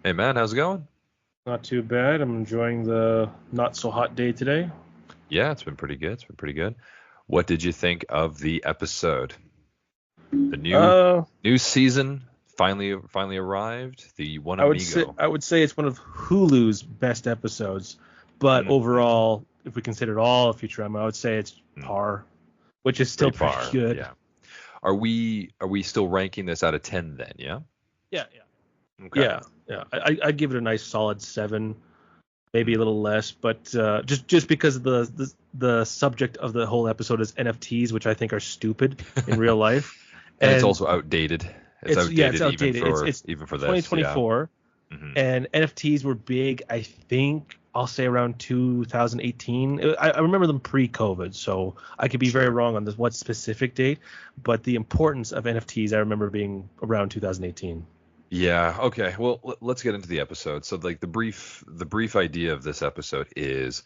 Hey man, how's it going? Not too bad. I'm enjoying the not so hot day today. Yeah, it's been pretty good. It's been pretty good. What did you think of the episode? The Uh, new season finally arrived. The One Amigo. I would say it's one of Hulu's best episodes, but Mm, overall, if we consider all of Futurama, I would say it's mm, par, which is still pretty pretty par. good. Yeah. Are we still ranking this out of 10 then? Yeah. Yeah, yeah, Okay. yeah. I'd give it a nice solid 7, maybe a Mm, little less, but just because the subject of the whole episode is NFTs, which I think are stupid in real life, and it's and also outdated. It's it's outdated even outdated. It's for it's even for this. Yeah. 2024. Hmm. And NFTs were big, I think I'll say around 2018. I remember them pre-COVID, so I could be very Sure. wrong on this what specific date, but the importance of NFTs I remember being around 2018. Yeah, okay. Well, let's get into the episode. So like the brief idea of this episode is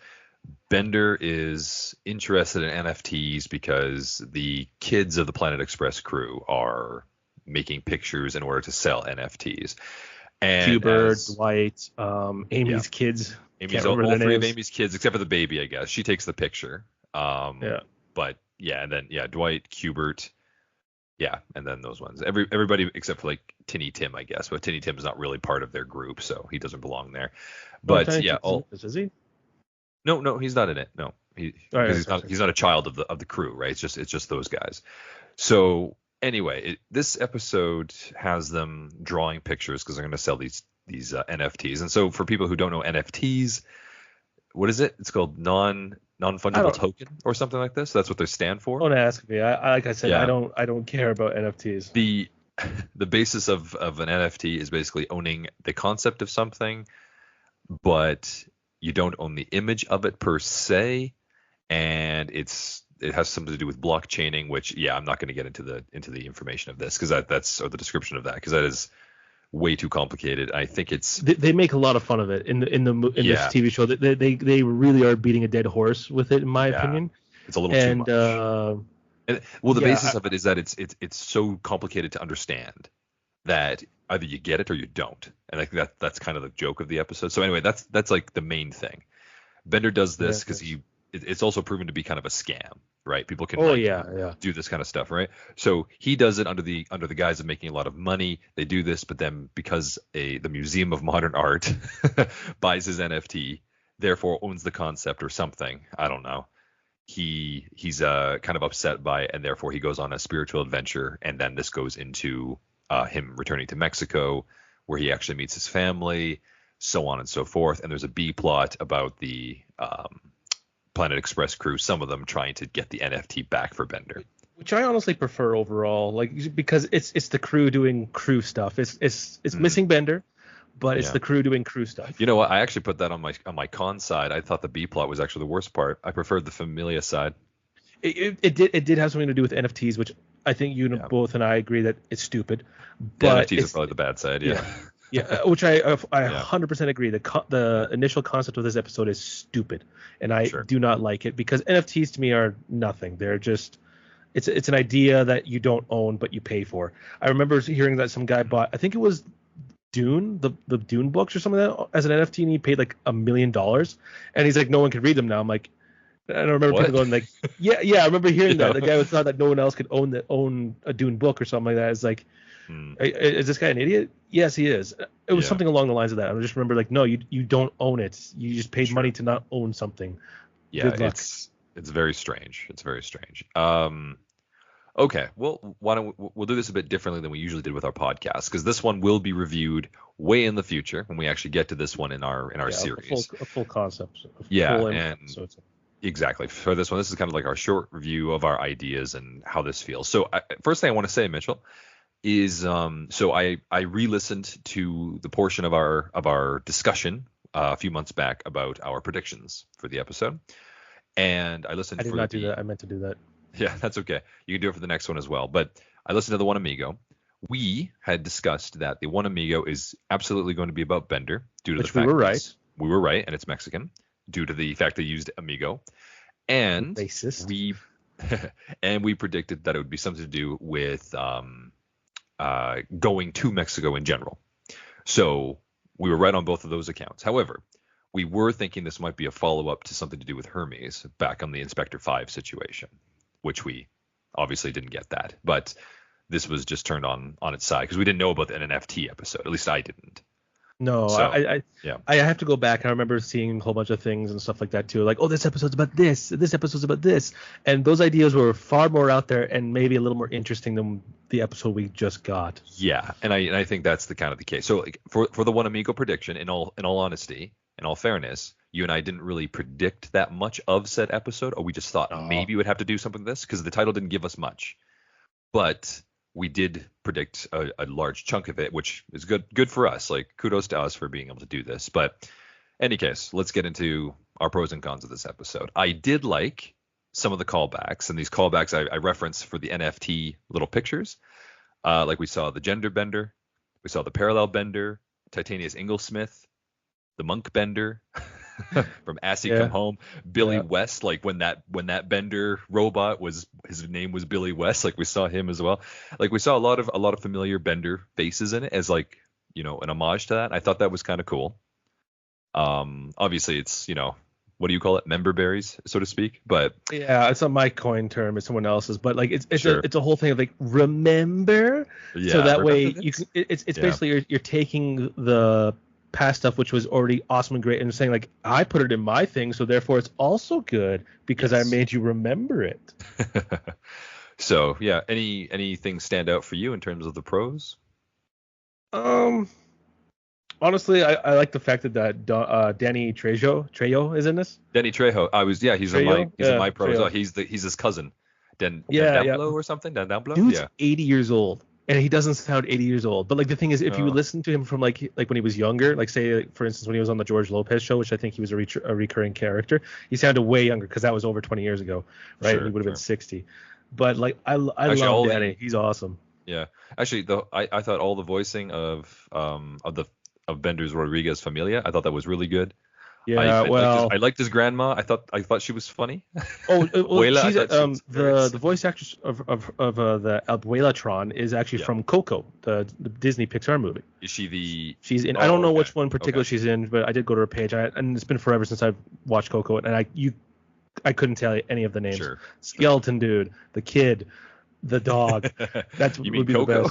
Bender is interested in NFTs because the kids of the Planet Express crew are making pictures in order to sell NFTs. And Hubert, as Dwight, yeah, Amy's kids, can't Amy's remember all their three of names. Amy's kids except for the baby, I guess. She takes the picture. Yeah. But yeah, and then yeah, Dwight, Hubert, yeah, and then those ones. Everybody except for like Tinny Tim, I guess. But Tinny Tim's not really part of their group, so he doesn't belong there. Oh, But Tiny yeah, Tim all is he? no, no, he's not in it. No, he All because right, he's sorry, not sorry. he's not a child of the crew, right? It's just those guys. So anyway, this episode has them drawing pictures because they're going to sell these NFTs. And so for people who don't know NFTs, what is it? It's called I non-fungible don't token or something like this. That's what they stand for. don't ask me. Like I said, Yeah. I don't care about NFTs. The the basis of an NFT is basically owning the concept of something, but you don't own the image of it per se, and it has something to do with blockchaining, which yeah, I'm not going to get into the information of this because that's or the description of that because that is way too complicated. I think it's They make a lot of fun of it in this yeah, TV show. They really are beating a dead horse with it, in my yeah, opinion. it's a little too And much. And well, the yeah, basis of it is that it's so complicated to understand that either you get it or you don't. And I think that's kind of the joke of the episode. So anyway, that's like the main thing. Bender does yeah. this because it's also proven to be kind of a scam, right? People can Oh like yeah, yeah. do this kind of stuff, right? So he does it under the guise of making a lot of money. They do this, but then because the Museum of Modern Art buys his NFT, therefore owns the concept or something, I don't know. He's kind of upset by it, and therefore he goes on a spiritual adventure, and then this goes into him returning to Mexico, where he actually meets his family, so on and so forth. And there's a B plot about the Planet Express crew, some of them trying to get the NFT back for Bender. Which I honestly prefer overall, like because it's the crew doing crew stuff. It's Mm, missing Bender, but it's yeah. the crew doing crew stuff. You know what? I actually put that on my con side. I thought the B plot was actually the worst part. I preferred the Familia side. It did have something to do with NFTs, which I think you Yeah. both and I agree that it's stupid, The but NFTs are it's probably the bad side. Yeah. yeah. Yeah, which I Yeah. 100% agree. The initial concept of this episode is stupid, and I Sure. do not like it because NFTs to me are nothing. They're just it's an idea that you don't own but you pay for. I remember hearing that some guy bought, I think it was Dune, the Dune books or something like that as an NFT, and he paid like $1 million, and he's like, no one can read them now. I'm like, and I remember people What? going like, yeah. I remember hearing that Yeah. the guy was thought that no one else could own a Dune book or something like that. It's like, Hmm. is this guy an idiot? Yes, he is. It was Yeah. something along the lines of that. I just remember like, no, you don't own it. You just paid Sure. money to not own something. Yeah, Good luck. it's very strange. It's very strange. Okay, well, why don't we'll do this a bit differently than we usually did with our podcast because this one will be reviewed way in the future when we actually get to this one in our Yeah, series. a full concept, a Yeah, full and so it's exactly for this one, this is kind of like our short review of our ideas and how this feels. So, first thing I want to say, Mitchell, is so I re-listened to the portion of our discussion a few months back about our predictions for the episode, and I I listened did for not do the that. I meant to do that. yeah, that's okay. You can do it for the next one as well. But I listened to the One Amigo. We had discussed that the One Amigo is absolutely going to be about Bender due to the Which we fact were that right. we were right and it's Mexican due to the fact they used Amigo. And Racist. we and we predicted that it would be something to do with going to Mexico in general. So we were right on both of those accounts. However, we were thinking this might be a follow-up to something to do with Hermes back on the Inspector 5 situation, which we obviously didn't get that. But this was just turned on its side because we didn't know about the NFT episode. At least I didn't. No, So, yeah. I have to go back. I remember seeing a whole bunch of things and stuff like that too. Like, oh, this episode's about this episode's about this. And those ideas were far more out there and maybe a little more interesting than the episode we just got. Yeah, and I think that's the kind of the case. So like, for the One Amigo prediction, in all honesty, in all fairness, you and I didn't really predict that much of said episode, or we just thought maybe we'd have to do something with this because the title didn't give us much. But we did predict a large chunk of it, which is good for us. Like, kudos to us for being able to do this. But any case, let's get into our pros and cons of this episode. I did like some of the callbacks, and these callbacks I referenced for the NFT little pictures. Like we saw the gender bender, we saw the parallel bender, Titanius Inglesmith, the monk bender from Assy Come Home, Billy West, like when that bender robot was, his name was Billy West, like we saw him as well. Like we saw a lot of familiar bender faces in it as, like, you know, an homage to that. I thought that was kind of cool. Obviously it's, you know, what do you call it? Member berries, so to speak. But yeah, it's not my coin term, it's someone else's. But like it's sure. it's a whole thing of like, remember. Yeah, so that way this? you can, it's basically you're taking the past stuff, which was already awesome and great, and saying like, I put it in my thing, so therefore it's also good because I made you remember it. So yeah, anything stand out for you in terms of the pros? Honestly, I like the fact that Danny Trejo is in this. Danny Trejo. He's in my pros. Trejo. Oh, he's his cousin. Dan or something. Dan Dablo? Dude's 80 years old. And he doesn't sound 80 years old. But like the thing is, if you listen to him from like when he was younger, like say for instance when he was on the George Lopez show, which I think he was a recurring character, he sounded way younger because that was over 20 years ago, right? Sure, he would have been 60. But like I love Danny. He's awesome. Yeah, actually, I thought all the voicing of Bender's Rodriguez Familia, I thought that was really good. Yeah, I liked his grandma. I thought she was funny. Oh, well, she's the voice actress of the Abuelatron is actually from Coco, the Disney Pixar movie. Is she She's in. I don't know which one in particular she's in, but I did go to her page. And it's been forever since I've watched Coco, and I couldn't tell you any of the names. Sure. Skeleton Dude, the kid, the dog. That's you would mean be Coco? the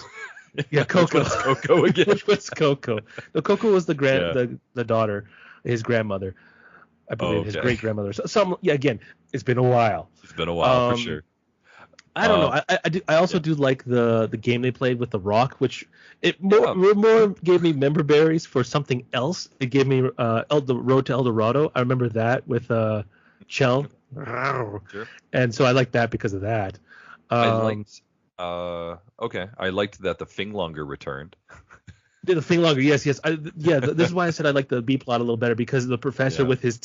best. Yeah, Coco. Which one's Coco again? Which was Coco? No, Coco was the daughter. His grandmother, I believe, his great grandmother. So again, it's been a while. It's been a while for sure. I don't know. I also do like the game they played with The Rock, which more gave me member berries for something else. It gave me the Road to El Dorado. I remember that with Chell. Sure. And so I like that because of that. I liked that the Finglonger returned. The Finglonger, yes. This is why I said I like the B plot a little better, because the professor with his.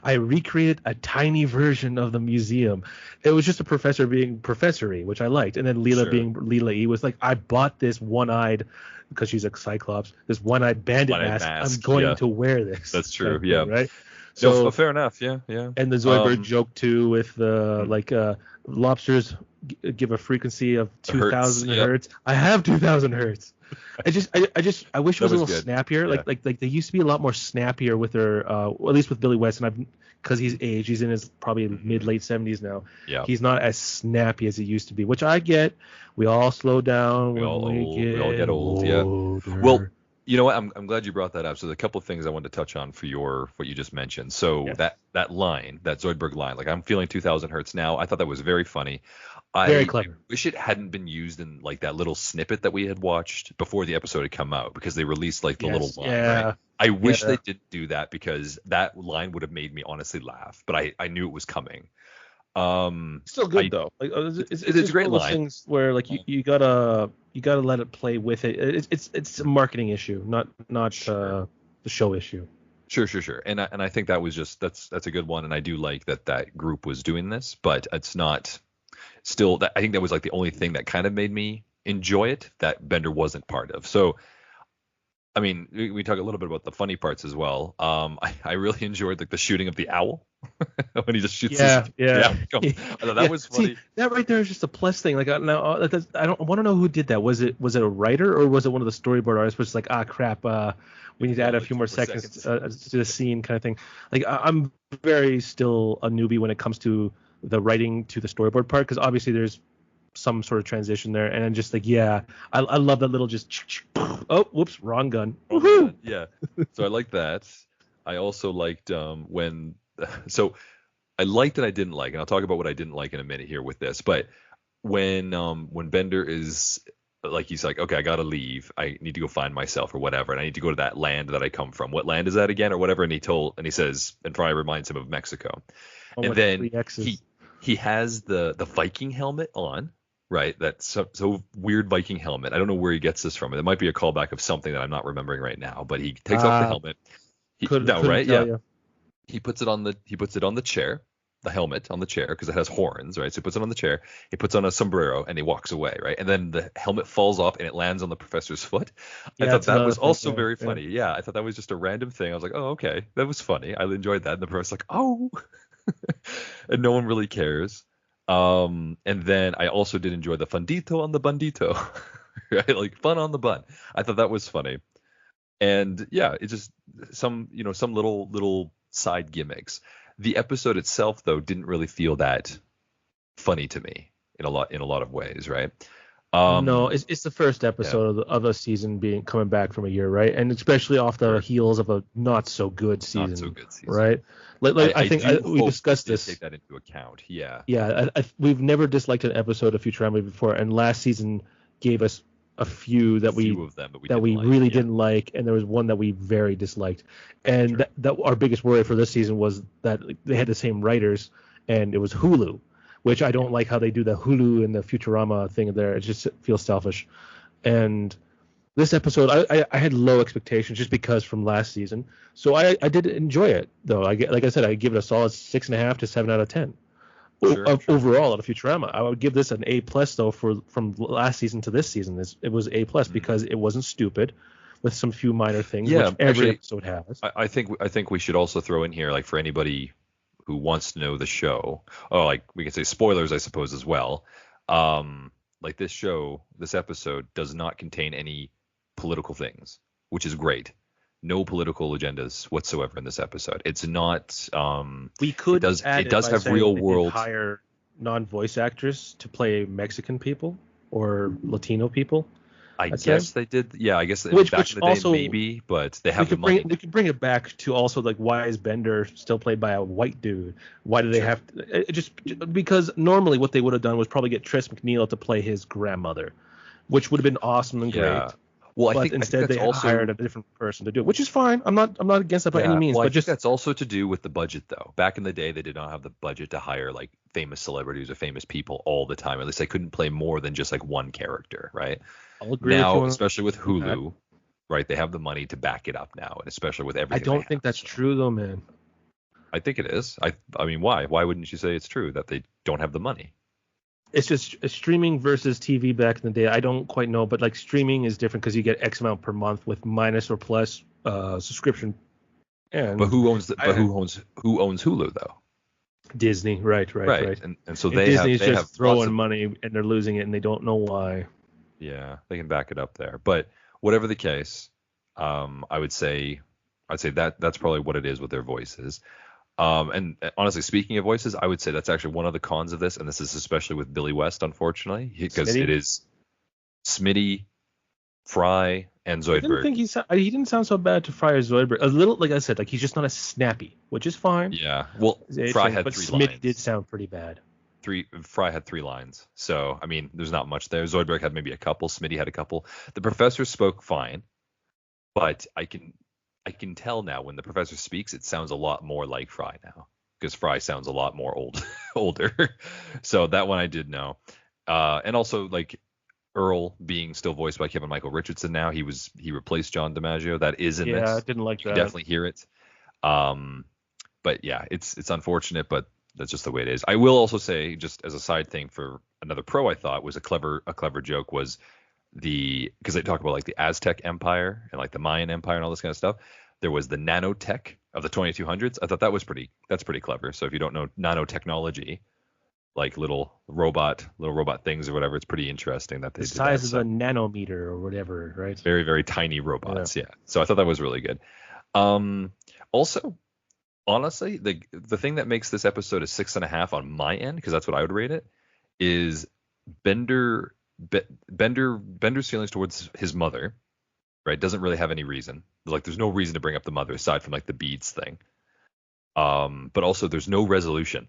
I recreated a tiny version of the museum. It was just a professor being professory, which I liked, and then Leela being Leela E was like, I bought this one-eyed, because she's a Cyclops, this one-eyed bandit mask. I'm going to wear this. That's true. Yeah. Right. So fair enough. Yeah. And the Zoidberg joke too with the lobsters give a frequency of 2,000 hertz. I have 2,000 hertz. I wish it was a little snappier. Yeah. Like they used to be a lot more snappier with their, at least with Billy West, and because he's aged, he's in his probably mid-late 70s now. Yeah. He's not as snappy as he used to be, which I get. We all slow down. We all get old. Yeah. Well, you know what? I'm glad you brought that up. So there's a couple of things I wanted to touch on for what you just mentioned. So that line, that Zoidberg line, like, I'm feeling 2,000 hertz now. I thought that was very funny. Very clever. I wish it hadn't been used in like that little snippet that we had watched before the episode had come out, because they released like the little line. Yeah. Right? I wish they didn't do that, because that line would have made me honestly laugh. But I knew it was coming. Still good though. Like it's a great line. Things where like you gotta let it play with it. It's a marketing issue, not the show issue. Sure. And I think that was that's a good one, and I do like that group was doing this, but it's not. Still, I think that was like the only thing that kind of made me enjoy it that Bender wasn't part of. So, I mean, we talk a little bit about the funny parts as well. I really enjoyed like the shooting of the owl when he just shoots Yeah, his yeah, come. I thought that yeah. was See, funny. that right there is just a plus thing. Like now, I don't want to know who did that. Was it a writer or was it one of the storyboard artists? Was like, ah, crap, we need to add a Like few 2 more more seconds seconds. to the scene kind of thing. Like I'm very still a newbie when it comes to the writing to the storyboard part because obviously there's some sort of transition there, and I'm just like, yeah, I love that little just oh, whoops, wrong gun. Wrong with Woohoo! that. Yeah. So I like that. I also liked when so I liked and I didn't like, and I'll talk about what I didn't like in a minute here with this. But when Bender is like he's like, okay, I gotta leave. I need to go find myself or whatever, and I need to go to that land that I come from. What land is that again, or whatever? And he says, and Fry reminds him of Mexico. Oh, And with the then three X's. he has the Viking helmet on, right? That so weird Viking helmet. I don't know where he gets this from. It might be a callback of something that I'm not remembering right now. But he takes off the helmet. No, Couldn't right? tell Yeah. you. He puts it on the chair, the helmet on the chair because it has horns, right? So he puts it on the chair. He puts on a sombrero and he walks away, right? And then the helmet falls off and it lands on the professor's foot. I Yeah, thought that's that another was thing. also Yeah, very yeah. funny. Yeah, I thought that was just a random thing. I was like, oh, okay, that was funny. I enjoyed that. And the professor's like, oh, and no one really cares. And then I also did enjoy the fundito on the bandito, right? Like fun on the bun. I thought that was funny. And yeah, it's just some little side gimmicks. The episode itself though didn't really feel that funny to me in a lot of ways, right? No, Um it's the first yeah, episode of a season being coming back from a year, right? And especially off the sure. heels of a not so good Not so season, good season. right? Like I I think do we hope they discussed did take this. that into account. Yeah. Yeah, we've never disliked an episode of Futurama before, and last season gave us a few A that few of them that we that didn't we like. really Yeah, didn't like, and there was one that we very disliked. And sure. that our biggest worry for this season was that they had the same writers, and it was Hulu, which I Yeah. don't like how they do the Hulu and the Futurama thing there. It just feels selfish. And this episode, I had low expectations just because from last season, so I did enjoy it though. Like I said, I give it a solid 6.5 to 7 out of 10 Sure, sure. overall out of Futurama. I would give this an A plus though for from last season to this season. It was A plus Mhm. because it wasn't stupid, with some few minor things, Yeah, which every actually, episode has. I think we should also throw in here, like for anybody who wants to know the show, oh, like we can say spoilers, I suppose, as well. Like this episode does not contain any political things, which is great. No political agendas whatsoever in this episode. It's not. We It could does. add It it does by have saying real they did world. hire non-voice actors to play Mexican people or Latino people. I I'd say. guess they did. Yeah, I guess back Which in the day also maybe, but they we have the could bring money it now. we could bring it back to also like why is Bender still played by a white dude? Why do they Sure. have to, it just because normally what they would have done was probably get Tris McNeil to play his grandmother, which would have been awesome and Yeah. great. Well, I But think instead that's they hired also. a different person to do it, which is fine. I'm not against that by any Yeah, means, well, I but think just that's also to do with the budget, though. Back in the day, they did not have the budget to hire like famous celebrities or famous people all the time. At least they couldn't play more than just like one character, right? I'll agree with you Now, on especially with that. Hulu, right, they have the money to back it up now, and especially with I everything they don't think have. that's So true though, man. I think it is. I mean, why? Why wouldn't you say it's true that they don't have the money? It's just streaming versus TV back in the day. I don't quite know, but like streaming is different because you get X amount per month with minus or plus subscription. But And who owns the, but I, who owns Hulu though? Disney, right, right, Right, right. and so And they have Disney's they have just lots throwing of money. money and they're losing it and they don't know why. Yeah, they can back it up there. But whatever the case, I would say that's probably what it is with their voices. And honestly, speaking of voices, I would say that's actually one of the cons of this, and this is especially with Billy West, unfortunately, because it Smitty, is Smitty, Fry, and I didn't Zoidberg. think he didn't sound so bad to Fryer Zoidberg. A little, like I said, like he's just not as snappy, which is fine. Yeah, well, His age Fry thing, had but three Smitty did lines. sound pretty bad. Fry had 3 lines, so I mean, there's not much there. Zoidberg had maybe a couple. Smitty had a couple. The professor spoke fine, but I can tell now when the professor speaks, it sounds a lot more like Fry now because Fry sounds a lot more older. So that one I did know. And also like Earl being still voiced by Kevin Michael Richardson now. He replaced John DiMaggio. That is in Yeah, I this. didn't like You can that. definitely hear it. Um, but yeah, it's unfortunate, but that's just the way it is. I will also say, just as a side thing for another pro, I thought was a clever joke was because they talk about like the Aztec Empire and like the Mayan Empire and all this kind of stuff. There was the nanotech of the 2200s. I thought that's pretty clever. So if you don't know nanotechnology, like little robot things or whatever, it's pretty interesting that they The did size that. of a nanometer or whatever, right? Very, very tiny robots. Yeah. So I thought that was really good. Also, honestly, the thing that makes this episode a 6.5 on my end, because that's what I would rate it, is Bender's feelings towards his mother, right? Doesn't really have any reason. Like, there's no reason to bring up the mother aside from like the beads thing. But also there's no resolution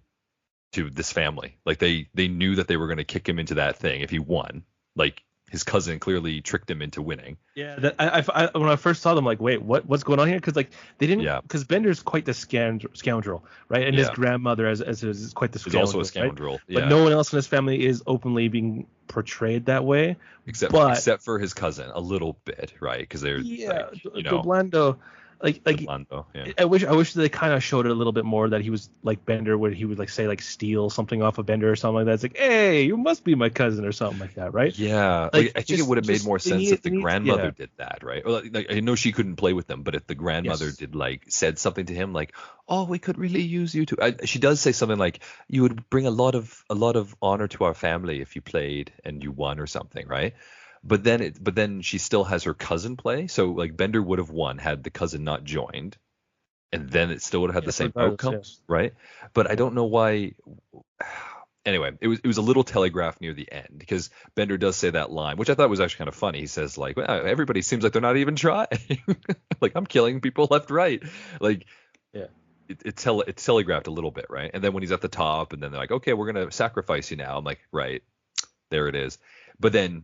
to this family. Like they knew that they were going to kick him into that thing if he won. Like his cousin clearly tricked him into winning. Yeah, that I when I first saw them, like, wait, what's going on here? Because like they didn't, Yeah. because Bender's quite the scoundrel, right? And his grandmother as is quite the scoundrel. Is also a scoundrel. Right? Yeah. But no one else in his family is openly being portrayed that way. Except for his cousin, a little bit, right? Because they're Doblando, Doblando, yeah. I wish they kind of showed it a little bit more, that he was like Bender, where he would like say like steal something off of Bender or something like that. It's like, hey, you must be my cousin or something like that, right? Yeah, Like, I think it would have made more sense if the grandmother yeah. did that, right? Or like I know she couldn't play with them, but if the grandmother did said something to him like, "Oh, we could really use you to," she does say something like, "You would bring a lot of honor to our family if you played and you won," or something, right? But then she still has her cousin play, so like Bender would have won had the cousin not joined, and then it still would have had the same outcome, right? But I don't know why. Anyway, it was a little telegraphed near the end, because Bender does say that line, which I thought was actually kind of funny. He says like, well, everybody seems like they're not even trying. Like, I'm killing people left, right. Like, yeah, it's telegraphed a little bit, right? And then when he's at the top, and then they're like, okay, we're gonna sacrifice you now. I'm like, right, there it is. But then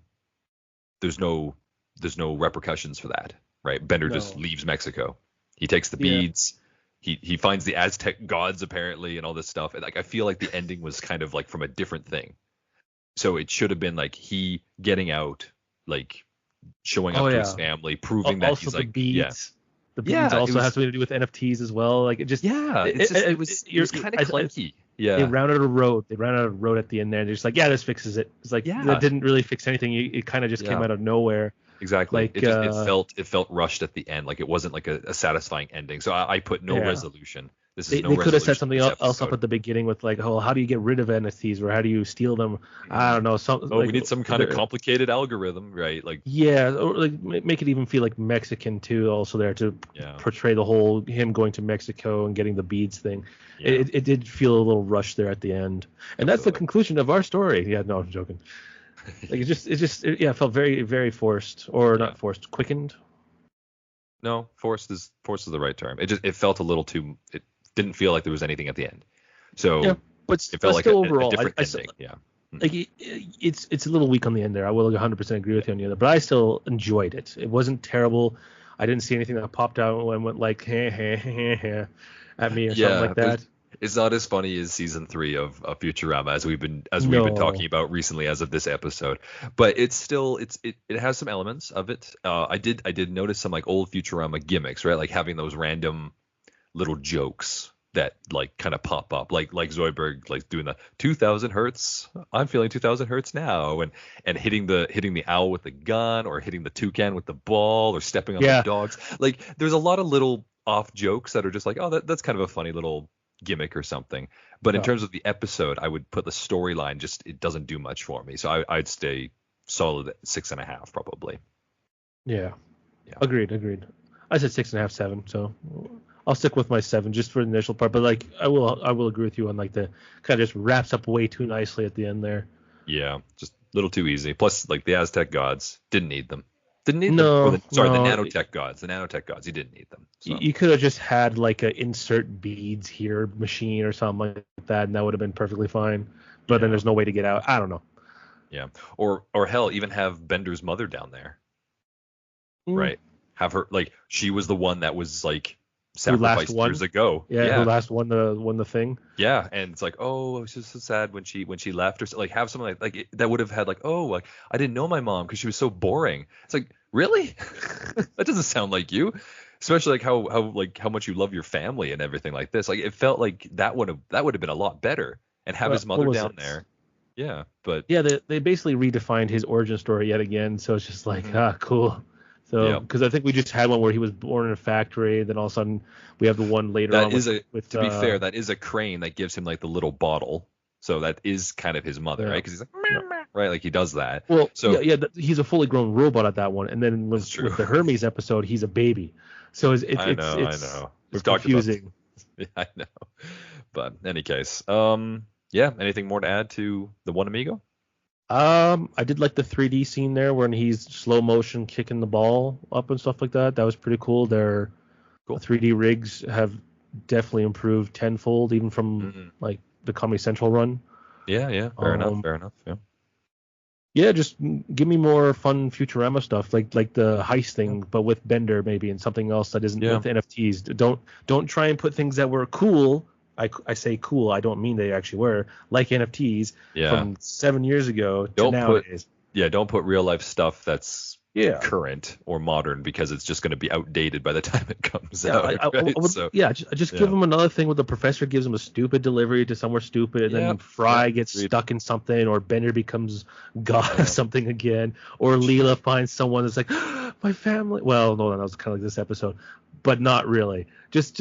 there's no repercussions for that, right? Bender just leaves Mexico. He takes the beads. He finds the Aztec gods apparently and all this stuff. And like, I feel like the ending was kind of like from a different thing. So it should have been like he getting out, like showing up to his family, proving that he's like beads. The beads also has something to do with NFTs as well. Like it was kind of clunky. Yeah. They ran out of road. They ran out of road at the end there. They're just like, this fixes it. It's like, that didn't really fix anything. It kind of just came out of nowhere. Exactly. Like, it felt rushed at the end. Like it wasn't like a satisfying ending. So I put no resolution. They could have set something else up at the beginning with like, oh, how do you get rid of NFTs, or how do you steal them? I don't know. We need some kind of complicated algorithm, right? Like, or like make it even feel like Mexican too. Also there to portray the whole him going to Mexico and getting the beads thing. Yeah. It did feel a little rushed there at the end, and that's the conclusion of our story. Yeah, no, I'm joking. Like it felt very, very forced, or not forced, quickened. No, forced is the right term. It felt a little too. It didn't feel like there was anything at the end. So but it felt like overall, a different ending. Like it's a little weak on the end there. I will 100% agree with you on the other, but I still enjoyed it. It wasn't terrible. I didn't see anything that popped out and went like at me or something like that. It's not as funny as season 3 of Futurama as we've been talking about recently as of this episode, but it's still it has some elements of it. I did notice some like old Futurama gimmicks, right? Like having those random little jokes that like kind of pop up, like Zoidberg like doing the 2000 hertz. I'm feeling 2000 hertz now, and hitting the owl with the gun, or hitting the toucan with the ball, or stepping on the dogs. Like there's a lot of little off jokes that are just like, oh, that's kind of a funny little gimmick or something. But in terms of the episode, I would put the storyline, it doesn't do much for me. So I'd stay solid at 6.5 probably. Yeah. Agreed. I said 6.5, 7. So I'll stick with my 7 just for the initial part. But like I will agree with you on like the kind of just wraps up way too nicely at the end there. Yeah, just a little too easy. Plus, like the Aztec gods didn't need them. The nanotech gods. The nanotech gods. You didn't need them. So. You could have just had like a insert beads here machine or something like that, and that would have been perfectly fine. But then there's no way to get out. I don't know. Yeah. Or hell, even have Bender's mother down there. Right. Have her, like, she was the one that was like sacrificed years ago. Who last won the thing. Yeah, and it's like, oh, it was just so sad when she left, or so, like have something like that would have had like, oh, like I didn't know my mom because she was so boring. It's like, really? That doesn't sound like you. Especially like how much you love your family and everything like this. Like it felt like that would have been a lot better, and have his mother down there. Yeah, but they basically redefined his origin story yet again. So it's just like, cool. So, because I think we just had one where he was born in a factory, then all of a sudden we have the one later That on is with to be fair, that is a crane that gives him like the little bottle. So that is kind of his mother, right? Because he's like, "Meow, meow," right? Like he does that. Well, So he's a fully grown robot at that one, and then with the Hermes episode, he's a baby. So it's I know. It's confusing. Yeah, I know. But in any case, yeah. Anything more to add to the One Amigo? I did like the 3D scene there when he's slow motion kicking the ball up and stuff like that. That was pretty cool. Their 3D rigs have definitely improved tenfold, even from like the Comedy Central run. Yeah. Fair enough. Yeah. Yeah, just give me more fun Futurama stuff, like the heist thing, but with Bender maybe, and something else that isn't with NFTs. Don't try and put things that were cool. I say cool. I don't mean they actually were like NFTs from 7 years ago to nowadays. Don't put real life stuff that's current or modern, because it's just going to be outdated by the time it comes out. Just give him another thing where the professor gives him a stupid delivery to somewhere stupid, and then Fry gets stuck in something, or Bender becomes God of something again, or Leela finds someone that's like, my family. Well, no, that was kind of like this episode, but not really. Just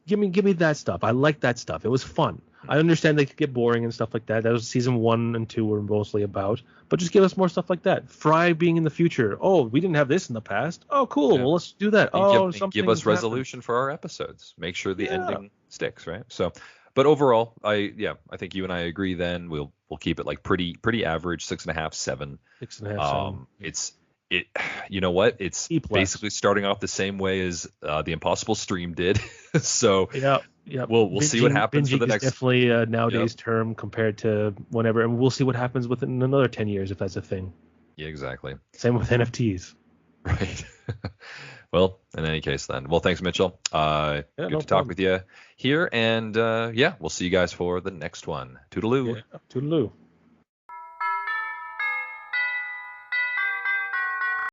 give me that stuff. I like that stuff. It was fun. I understand they could get boring and stuff like that. That was season 1 and 2 were mostly about. But just give us more stuff like that. Fry being in the future. Oh, we didn't have this in the past. Oh, cool. Yeah. Well, let's do that. And give us resolution for our episodes. Make sure the ending sticks, right? So, but overall, I think you and I agree. Then we'll keep it like pretty average, 6.5, 7. 6.5. 7. You know what? It's basically starting off the same way as the Impossible Stream did. So we'll see what happens for the next. Definitely a nowadays term compared to whenever, and we'll see what happens within another 10 years if that's a thing. Yeah, exactly. Same with NFTs. Right. Well, in any case, then. Well, thanks, Mitchell. Good to talk with you here, and we'll see you guys for the next one. Toodaloo. Yeah, toodaloo.